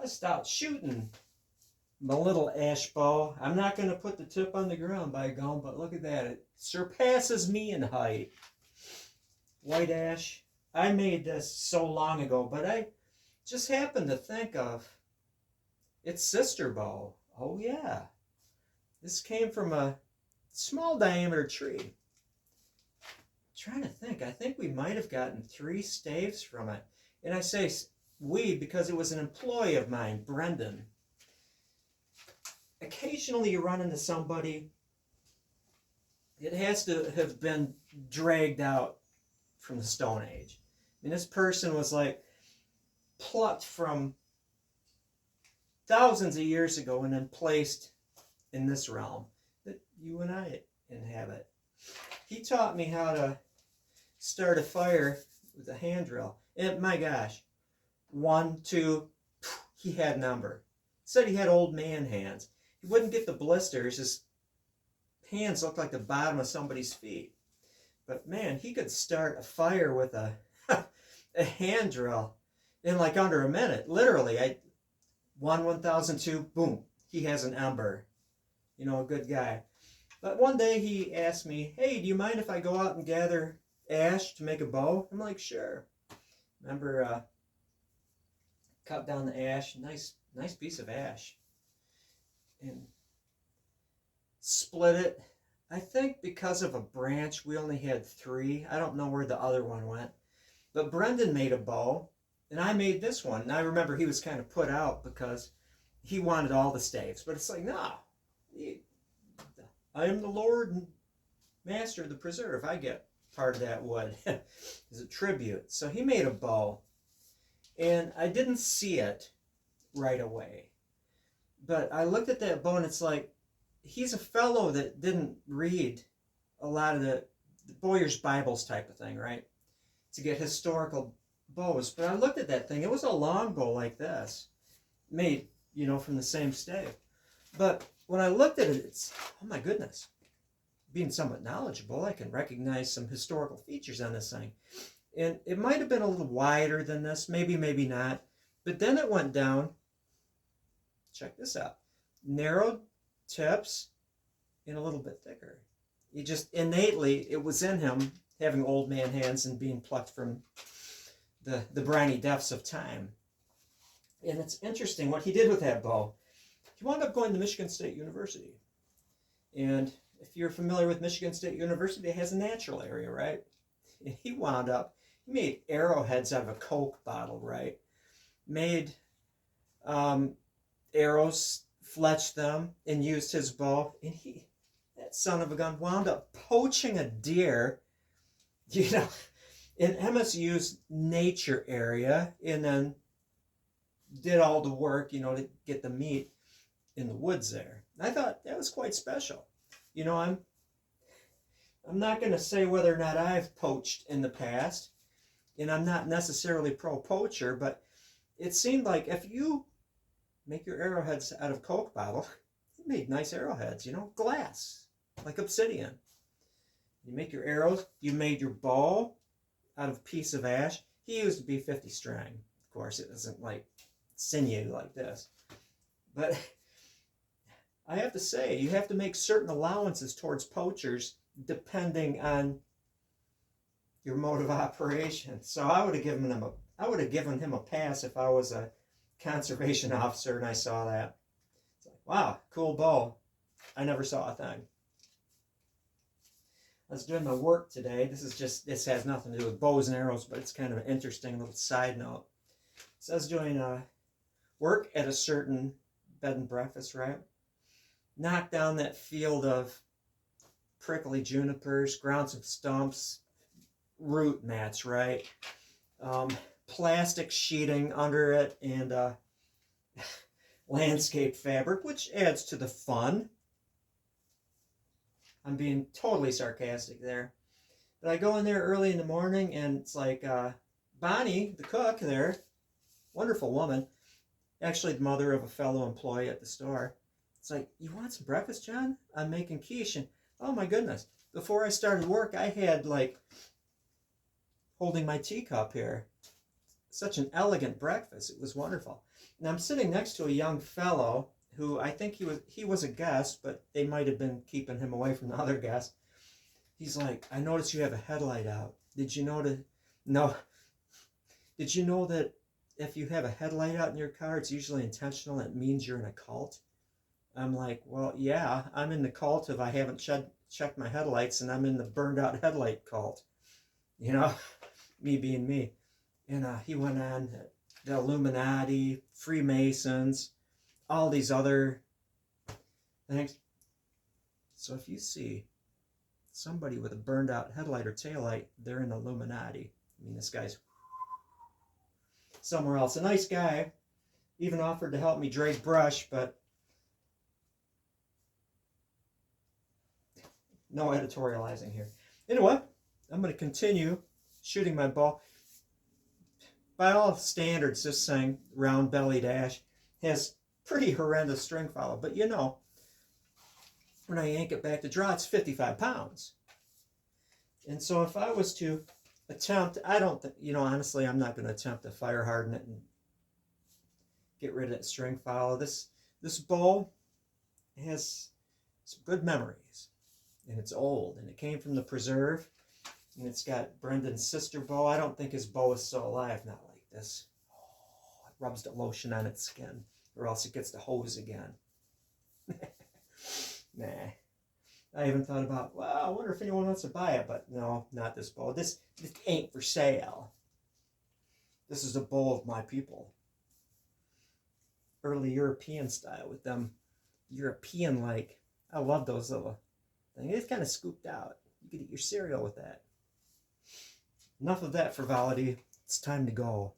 bust out shooting my little ash bow. I'm not going to put the tip on the ground by gum, but look at that. It surpasses me in height. White ash. I made this so long ago, but I just happened to think of its sister bow. Oh, yeah. This came from a small diameter tree. Trying to think. I think we might have gotten 3 staves from it. And I say we because it was an employee of mine, Brendan. Occasionally you run into somebody, it has to have been dragged out from the Stone Age. I mean, this person was like plucked from thousands of years ago and then placed in this realm that you and I inhabit. He taught me how to start a fire with a hand drill. And my gosh, 1, 2, he had number. Said he had old man hands. He wouldn't get the blisters. His hands looked like the bottom of somebody's feet. But man, he could start a fire with a hand drill in like under a minute. Literally, 1,002, boom, he has an ember. You know, a good guy. But one day he asked me, hey, do you mind if I go out and gather ash to make a bow? I'm like, sure. Remember, cut down the ash, nice piece of ash. And split it. I think because of a branch, we only had 3. I don't know where the other one went. But Brendan made a bow, and I made this one. And I remember he was kind of put out because he wanted all the staves. But it's like, no, I am the Lord and Master of the Preserve. I get part of that wood as a tribute. So he made a bow, and I didn't see it right away. But I looked at that bow, and it's like, he's a fellow that didn't read a lot of the Boyer's Bibles type of thing, right? To get historical bows. But I looked at that thing. It was a long bow like this, made, you know, from the same stave. But when I looked at it, it's, oh my goodness. Being somewhat knowledgeable, I can recognize some historical features on this thing. And it might have been a little wider than this, maybe, maybe not. But then it went down. Check this out. Narrowed tips and a little bit thicker. He just innately, it was in him, having old man hands and being plucked from the briny depths of time. And it's interesting what he did with that bow. He wound up going to Michigan State University. And if you're familiar with Michigan State University, it has a natural area, right? And he made arrowheads out of a Coke bottle, right? Made arrows, fletched them, and used his bow. And that son of a gun, wound up poaching a deer, you know, in MSU's nature area, and then did all the work, you know, to get the meat in the woods there. I thought that was quite special. You know, I'm not going to say whether or not I've poached in the past, and I'm not necessarily pro-poacher, but it seemed like if you make your arrowheads out of Coke bottle, you made nice arrowheads, you know, glass, like obsidian. You make your arrows, you made your bow out of a piece of ash. He used to be 50 string. Of course, it isn't like sinew like this. But I have to say, you have to make certain allowances towards poachers depending on your mode of operation. So I would have given him a pass if I was a conservation officer and I saw that. It's like, wow, cool bow. I never saw a thing. I was doing my work today. This has nothing to do with bows and arrows, but it's kind of an interesting little side note. So I was doing work at a certain bed and breakfast, right? Knocked down that field of prickly junipers, ground some stumps, root mats, right? Plastic sheeting under it, and landscape fabric, which adds to the fun. I'm being totally sarcastic there. But I go in there early in the morning, and it's like Bonnie, the cook there, wonderful woman, actually the mother of a fellow employee at the store. It's like, you want some breakfast, John? I'm making quiche. And oh my goodness, before I started work, I had like holding my teacup here such an elegant breakfast. It was wonderful. And I'm sitting next to a young fellow who I think he was a guest, but they might have been keeping him away from the other guests. He's like, I noticed you have a headlight out. Did you know that? No. Did you know that if you have a headlight out in your car, it's usually intentional. It means you're in a cult. I'm like, well, yeah, I'm in the cult if I haven't checked my headlights, and I'm in the burned out headlight cult. You know, me being me. And he went on, the Illuminati, Freemasons, all these other things. So if you see somebody with a burned out headlight or taillight, they're in the Illuminati. I mean, this guy's somewhere else. A nice guy, even offered to help me drag brush, but no editorializing here. Anyway, I'm going to continue shooting my bow. By all standards, this thing, round-bellied ash, has pretty horrendous string follow. But you know, when I yank it back to draw, it's 55 pounds. And so if I was to attempt, I don't think, you know, honestly, I'm not going to attempt to fire harden it and get rid of that string follow. This bow has some good memories. And it's old. And it came from the preserve. And it's got Brendan's sister bow. I don't think his bow is still alive. Not like this. Oh, it rubs the lotion on its skin. Or else it gets the hose again. Nah. I even thought about, well, I wonder if anyone wants to buy it. But no, not this bow. This ain't for sale. This is a bow of my people. Early European style with them European-like. I love those little things. It's kind of scooped out. You could eat your cereal with that. Enough of that frivolity. It's time to go.